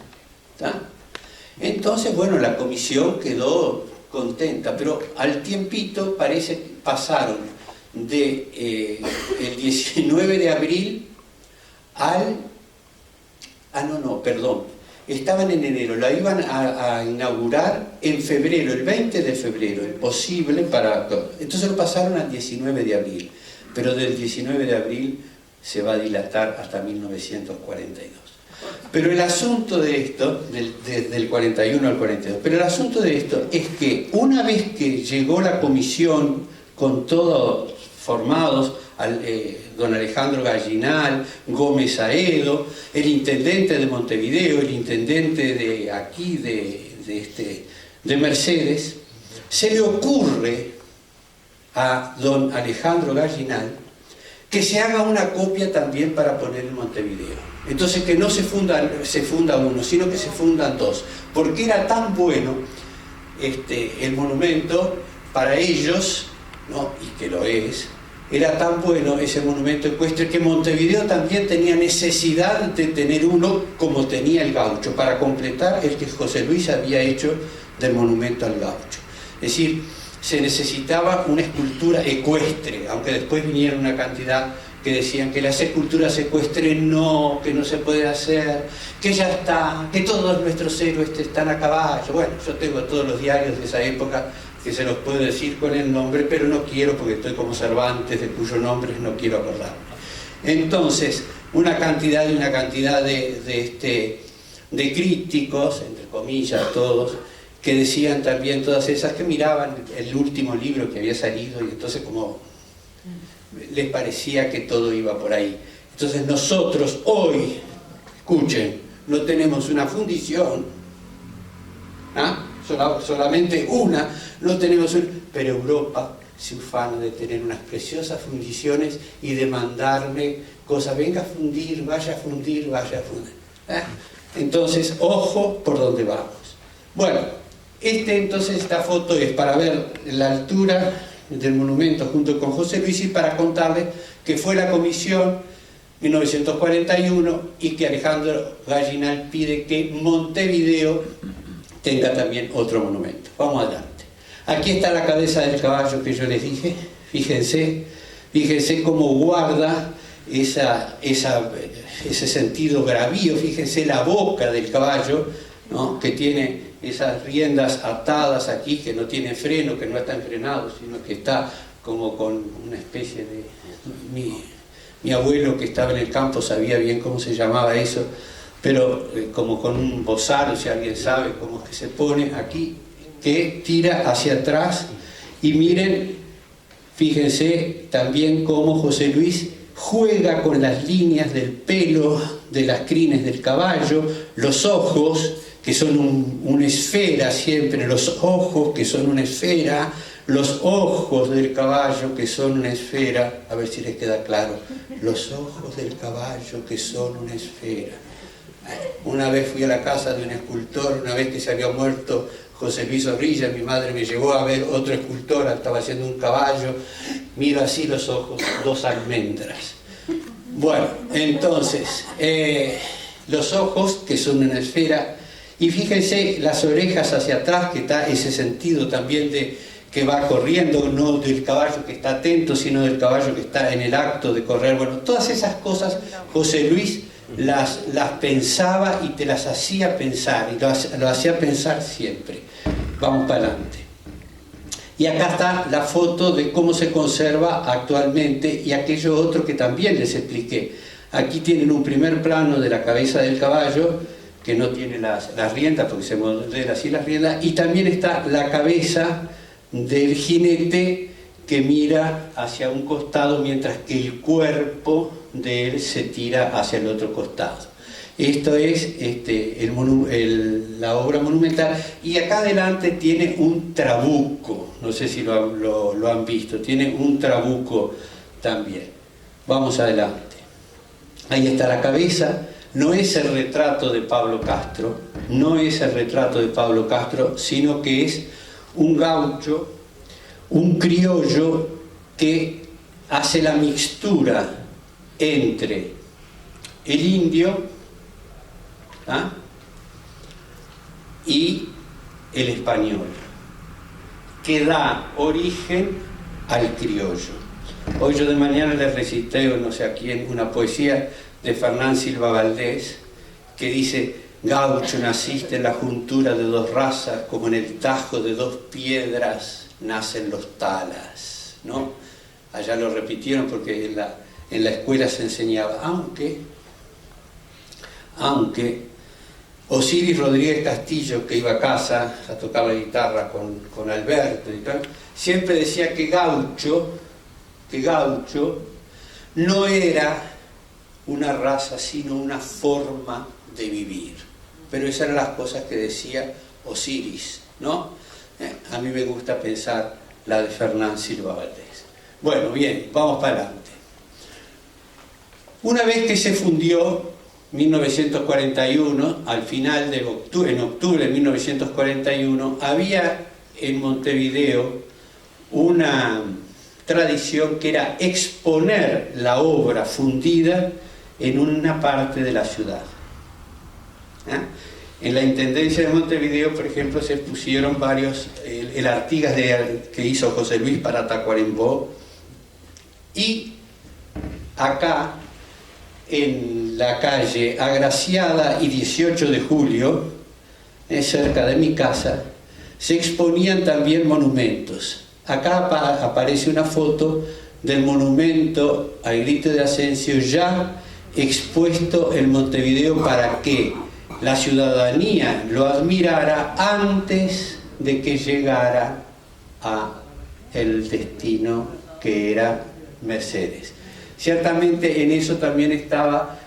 Entonces, bueno, la comisión quedó contenta, pero al tiempito parece que pasaron el 19 de abril estaban en enero, la iban a inaugurar en febrero, el 20 de febrero, imposible para todo. Entonces lo pasaron al 19 de abril, pero del 19 de abril se va a dilatar hasta 1942. Pero el asunto de esto, del 41 al 42, pero el asunto de esto es que una vez que llegó la comisión con todos formados don Alejandro Gallinal, Gómez Aedo, el intendente de Montevideo, el intendente de aquí, de Mercedes. Se le ocurre a don Alejandro Gallinal que se haga una copia también para poner en Montevideo. Entonces que no se funda uno, sino que se fundan dos, porque era tan bueno el monumento para ellos, ¿no? Y que lo es, era tan bueno ese monumento ecuestre que Montevideo también tenía necesidad de tener uno como tenía el Gaucho, para completar el que José Luis había hecho del monumento al Gaucho. Es decir, se necesitaba una escultura ecuestre, aunque después vinieron una cantidad que decían que las esculturas ecuestres no, que no se puede hacer, que ya está, que todos nuestros héroes están a caballo. Bueno, yo tengo todos los diarios de esa época que se los puedo decir con el nombre, pero no quiero, porque estoy como Cervantes, de cuyo nombre no quiero acordarme. Entonces, una cantidad de críticos, entre comillas todos, que decían también todas esas, que miraban el último libro que había salido y entonces como les parecía que todo iba por ahí. Entonces nosotros hoy, escuchen, no tenemos una fundición, ¿ah? Solamente una, no tenemos pero Europa se ufana de tener unas preciosas fundiciones y de mandarme cosas, venga a fundir, vaya a fundir, vaya a fundir. Entonces, ojo por dónde vamos. Bueno, entonces esta foto es para ver la altura del monumento junto con José Luis y para contarles que fue la comisión 1941 y que Alejandro Gallinal pide que Montevideo tenga también otro monumento. Vamos adelante. Aquí está la cabeza del caballo que yo les dije. Fíjense cómo guarda ese sentido bravío. Fíjense la boca del caballo, ¿no? Que tiene esas riendas atadas aquí, que no tiene freno, que no está enfrenado, sino que está como con una especie de... Mi abuelo que estaba en el campo sabía bien cómo se llamaba eso, pero como con un bozal, si alguien sabe cómo es que se pone aquí, que tira hacia atrás. Y miren, fíjense también cómo José Luis juega con las líneas del pelo, de las crines del caballo, los ojos, que son una esfera siempre, los ojos que son una esfera, los ojos del caballo que son una esfera, a ver si les queda claro, los ojos del caballo que son una esfera. Una vez fui a la casa de un escultor, una vez que se había muerto José Luis Zorrilla, mi madre me llevó a ver otro escultor, estaba haciendo un caballo, miro así los ojos, dos almendras. Bueno, entonces, los ojos que son una esfera, y fíjense las orejas hacia atrás, que está ese sentido también de que va corriendo, no del caballo que está atento, sino del caballo que está en el acto de correr. Bueno, todas esas cosas José Luis las pensaba y te las hacía pensar, y lo hacía pensar siempre. Vamos para adelante. Y acá está la foto de cómo se conserva actualmente y aquello otro que también les expliqué. Aquí tienen un primer plano de la cabeza del caballo, que no tiene las riendas, porque se modela así las riendas, y también está la cabeza del jinete que mira hacia un costado, mientras que el cuerpo de él se tira hacia el otro costado. Esto es la obra monumental, y acá adelante tiene un trabuco, no sé si lo han visto, tiene un trabuco también. Vamos adelante. Ahí está la cabeza. No es el retrato de Pablo Castro, no es el retrato de Pablo Castro, sino que es un gaucho, un criollo que hace la mixtura entre el indio y el español, que da origen al criollo. Hoy yo de mañana les recité, no sé a quién, una poesía de Fernán Silva Valdés, que dice: gaucho, naciste en la juntura de dos razas, como en el tajo de dos piedras nacen los talas, ¿no? Allá lo repitieron porque en la escuela se enseñaba, aunque Osiris Rodríguez Castillo, que iba a casa a tocar la guitarra con Alberto y tal, siempre decía que gaucho no era una raza, sino una forma de vivir. Pero esas eran las cosas que decía Osiris, ¿no? A mí me gusta pensar la de Fernán Silva Valdés. Bueno, bien, vamos para adelante. Una vez que se fundió, 1941, al final de octubre, en octubre de 1941, había en Montevideo una tradición que era exponer la obra fundida en una parte de la ciudad. En la Intendencia de Montevideo, por ejemplo, se expusieron varios, el Artigas que hizo José Luis para Tacuarembó, y acá en la calle Agraciada y 18 de Julio, cerca de mi casa, se exponían también monumentos. Acá aparece una foto del monumento al Grito de Asensio ya expuesto en Montevideo para que la ciudadanía lo admirara antes de que llegara a el destino que era Mercedes. Ciertamente en eso también estaba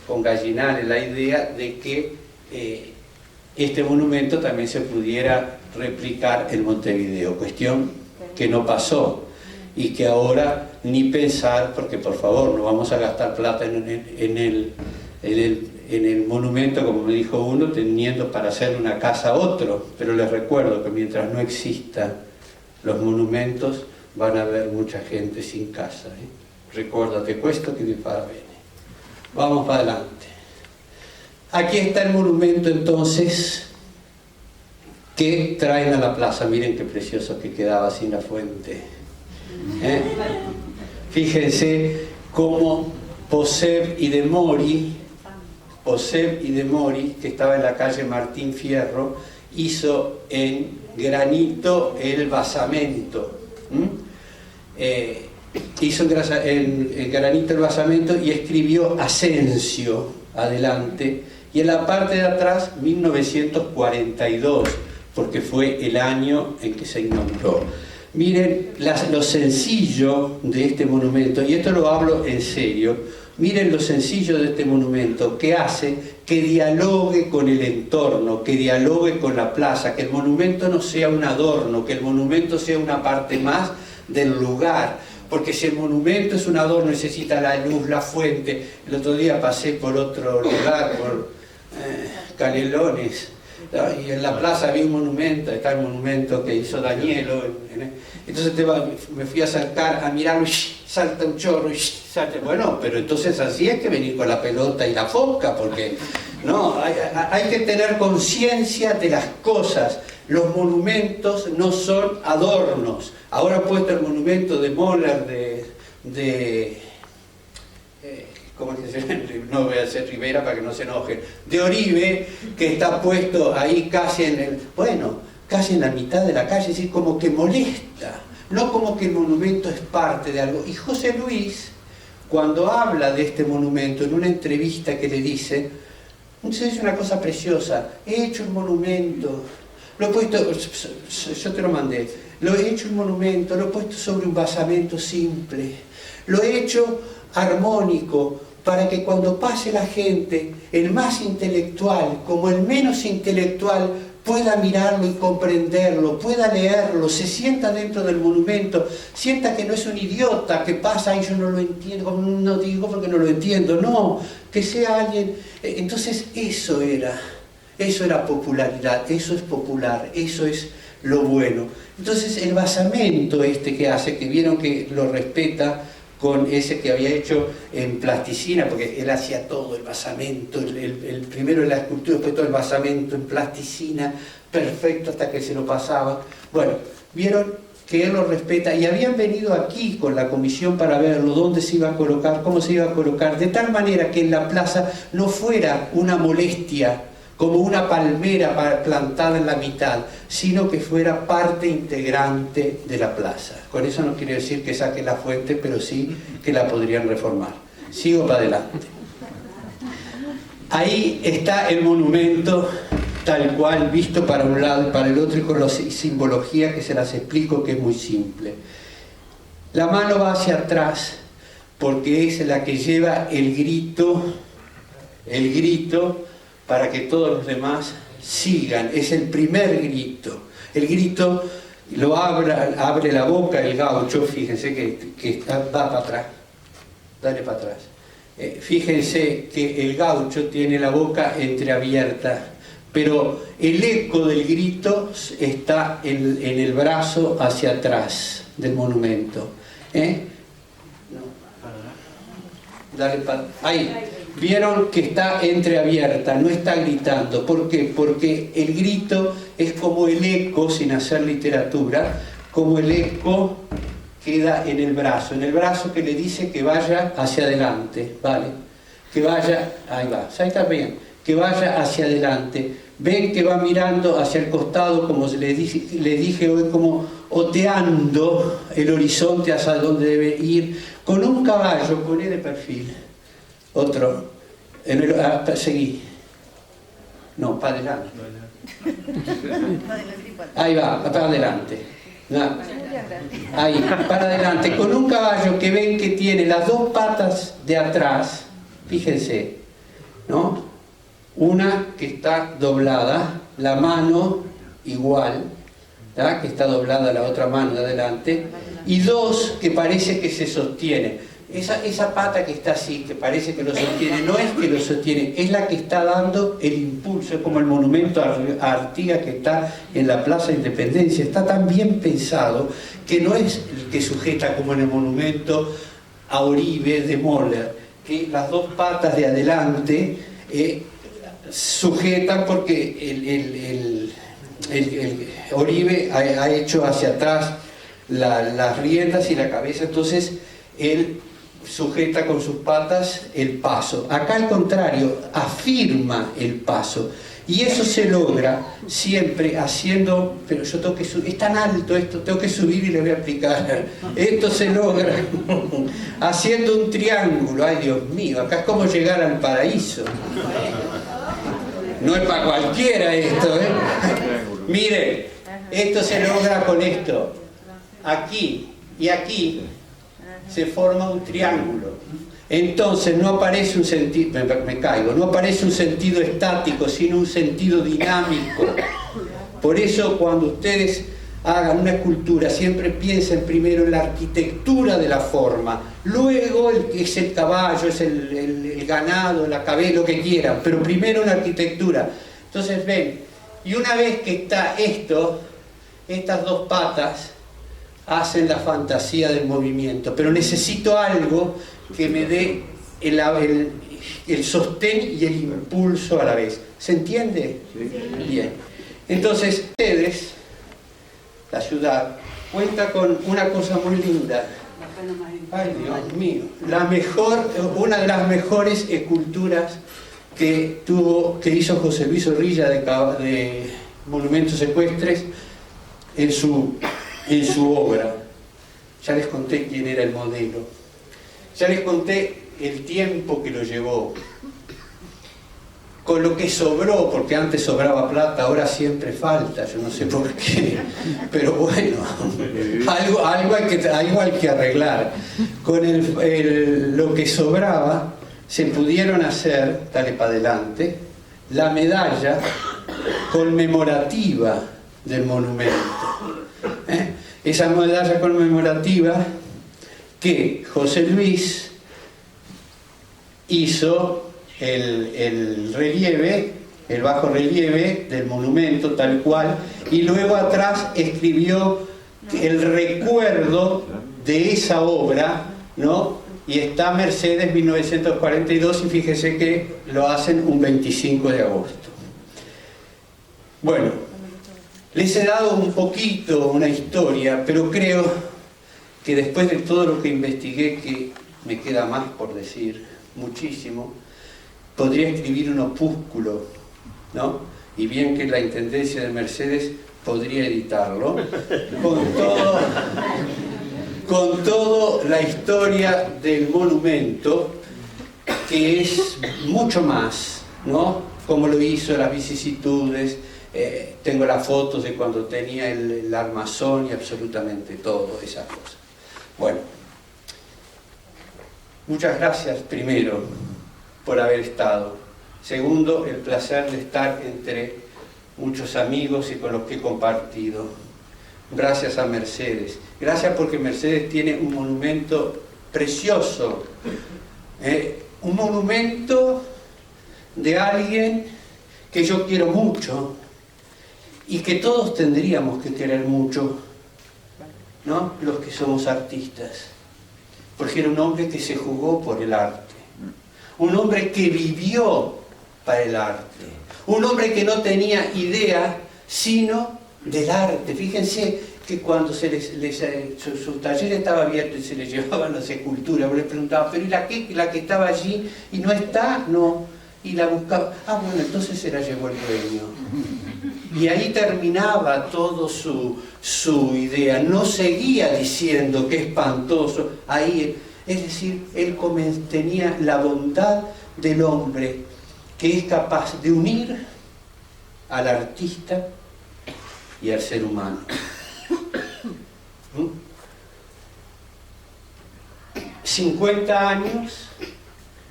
con Gallinal la idea de que este monumento también se pudiera replicar en Montevideo, cuestión que no pasó y que ahora ni pensar, porque por favor no vamos a gastar plata en el monumento, como me dijo uno, teniendo para hacer una casa a otro. Pero les recuerdo que mientras no existan los monumentos van a haber mucha gente sin casa, Recuérdate questo que vi para bene. Vamos para adelante. Aquí está el monumento entonces que traen a la plaza. Miren qué precioso que quedaba sin la fuente. Fíjense cómo Poseb y de Mori, que estaba en la calle Martín Fierro, hizo en granito el basamento. Hizo en granito el basamento y escribió Asensio adelante, y en la parte de atrás 1942, porque fue el año en que se inauguró. Miren lo sencillo de este monumento, y esto lo hablo en serio. Miren lo sencillo de este monumento, que hace que dialogue con el entorno, que dialogue con la plaza, que el monumento no sea un adorno, que el monumento sea una parte más del lugar. Porque si el monumento es un adorno, necesita la luz, la fuente. El otro día pasé por otro lugar, por Canelones, y en la plaza había un monumento, está el monumento que hizo Danielo. Entonces me fui a acercar a mirarlo, y salta un chorro, y salta. Bueno, pero entonces así hay que venir con la pelota y la foca, porque no, hay que tener conciencia de las cosas. Los monumentos no son adornos. Ahora he puesto el monumento de Moller, ¿cómo es que se llama? No voy a hacer Rivera para que no se enojen. De Oribe, que está puesto ahí casi casi en la mitad de la calle, es decir, como que molesta. No como que el monumento es parte de algo. Y José Luis, cuando habla de este monumento, en una entrevista que le dice, entonces es una cosa preciosa, he hecho un monumento, lo he puesto, yo te lo mandé, lo he hecho un monumento, lo he puesto sobre un basamento simple, lo he hecho armónico, para que cuando pase la gente, el más intelectual como el menos intelectual, pueda mirarlo y comprenderlo, pueda leerlo, se sienta dentro del monumento, sienta que no es un idiota que pasa y yo no lo entiendo, no digo porque no lo entiendo, no, que sea alguien. Entonces eso era popularidad, eso es popular, eso es lo bueno. Entonces el basamento que hace, que vieron que lo respeta con ese que había hecho en plasticina, porque él hacía todo, el basamento, el primero en la escultura, después todo el basamento en plasticina, perfecto hasta que se lo pasaba. Bueno, vieron que él lo respeta, y habían venido aquí con la comisión para verlo, dónde se iba a colocar, cómo se iba a colocar, de tal manera que en la plaza no fuera una molestia, como una palmera plantada en la mitad, sino que fuera parte integrante de la plaza. Con eso no quiere decir que saquen la fuente, pero sí que la podrían reformar. Sigo para adelante. Ahí está el monumento tal cual, visto para un lado y para el otro, y con la simbología que se las explico, que es muy simple. La mano va hacia atrás, porque es la que lleva el grito para que todos los demás sigan. Es el primer grito. El grito lo abre la boca el gaucho, fíjense que va para atrás, dale para atrás. Fíjense que el gaucho tiene la boca entreabierta, pero el eco del grito está en el brazo hacia atrás del monumento. Ahí, vieron que está entreabierta, no está gritando. ¿Por qué? Porque el grito es como el eco, sin hacer literatura, como el eco queda en el brazo que le dice que vaya hacia adelante, ¿vale? Que vaya, ahí va, ahí está bien, que vaya hacia adelante. Ven que va mirando hacia el costado, como le dije hoy, como oteando el horizonte hacia donde debe ir, con un caballo, poné de perfil, otro, seguí, no, para adelante, ahí va, para adelante, no. Ahí, para adelante, con un caballo que ven que tiene las dos patas de atrás, fíjense, ¿no? Una que está doblada, la mano igual, ¿tá? Que está doblada la otra mano de adelante, y dos que parece que se sostiene. Esa pata que está así, que parece que lo sostiene, no es que lo sostiene, es la que está dando el impulso. Es como el monumento a Artigas que está en la Plaza Independencia. Está tan bien pensado que no es el que sujeta como en el monumento a Oribe de Moller, que las dos patas de adelante sujetan, porque el Oribe ha hecho hacia atrás las riendas y la cabeza, entonces él sujeta con sus patas el paso. Acá al contrario, afirma el paso, y eso se logra siempre haciendo, pero yo tengo que subir, es tan alto esto, tengo que subir y le voy a explicar. Esto se logra haciendo un triángulo. Ay, Dios mío, acá es como llegar al paraíso. No es para cualquiera esto, ¿eh? Miren, esto se logra con esto. Aquí y aquí se forma un triángulo. Entonces no aparece un sentido, me caigo, no aparece un sentido estático, sino un sentido dinámico. Por eso cuando ustedes hagan una escultura, siempre piensen primero en la arquitectura de la forma, luego es el caballo, es el ganado, la cabeza, lo que quieran, pero primero la arquitectura. Entonces ven, y una vez que está esto, estas dos patas hacen la fantasía del movimiento, pero necesito algo que me dé el sostén y el impulso a la vez. ¿Se entiende? Sí. Bien. Entonces, ustedes, la ciudad, cuenta con una cosa muy linda. Ay, Dios mío. Una de las mejores esculturas que hizo José Luis Zorrilla de monumentos ecuestres en su obra. Ya les conté quién era el modelo. Ya les conté el tiempo que lo llevó. Con lo que sobró, porque antes sobraba plata, ahora siempre falta, yo no sé por qué, pero bueno, algo hay que arreglar. Con lo que sobraba, se pudieron hacer, dale para adelante, la medalla conmemorativa del monumento. Esa medalla conmemorativa que José Luis hizo el relieve, el bajo relieve del monumento tal cual, y luego atrás escribió el recuerdo de esa obra, ¿no? Y está Mercedes 1942, y fíjese que lo hacen un 25 de agosto. Bueno, les he dado un poquito una historia, pero creo que después de todo lo que investigué, que me queda más por decir, muchísimo, podría escribir un opúsculo, ¿no? Y bien que la Intendencia de Mercedes podría editarlo, con todo la historia del monumento, que es mucho más, ¿no? Como lo hizo, las vicisitudes, tengo las fotos de cuando tenía el armazón y absolutamente todo, esas cosas. Bueno, Muchas gracias, primero, por haber estado. Segundo, el placer de estar entre muchos amigos y con los que he compartido. Gracias a Mercedes. Gracias porque Mercedes tiene un monumento precioso. Un monumento de alguien que yo quiero mucho y que todos tendríamos que querer mucho, ¿no? Los que somos artistas. Porque era un hombre que se jugó por el arte. Un hombre que vivió para el arte. Un hombre que no tenía idea sino del arte. Fíjense que cuando su taller estaba abierto y se le llevaban las esculturas, le preguntaba, pero ¿y la que estaba allí y no está? No. Y la buscaba. Ah, bueno, entonces se la llevó el dueño. Y ahí terminaba todo su idea. No seguía diciendo qué espantoso. Ahí, es decir, él tenía la bondad del hombre que es capaz de unir al artista y al ser humano. 50 años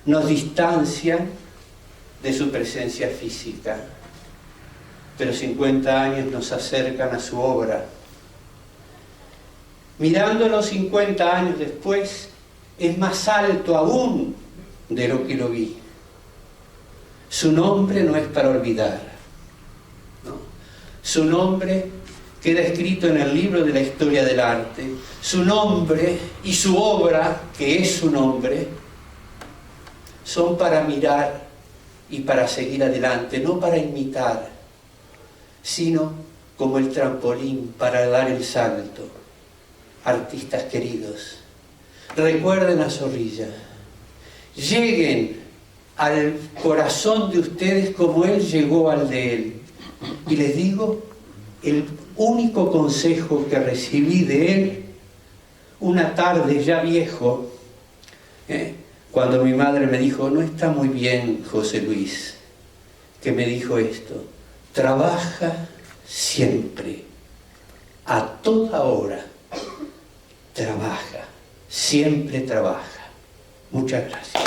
nos distancian de su presencia física, pero 50 años nos acercan a su obra. Mirándolo 50 años después, es más alto aún de lo que lo vi. Su nombre no es para olvidar, ¿no? Su nombre queda escrito en el libro de la historia del arte. Su nombre y su obra, que es su nombre, son para mirar y para seguir adelante, no para imitar, sino como el trampolín para dar el salto. Artistas queridos, recuerden a Zorrilla, lleguen al corazón de ustedes como él llegó al de él. Y les digo, el único consejo que recibí de él, una tarde ya viejo, cuando mi madre me dijo, no está muy bien José Luis, que me dijo esto, trabaja siempre, a toda hora, trabaja, siempre trabaja. Muchas gracias.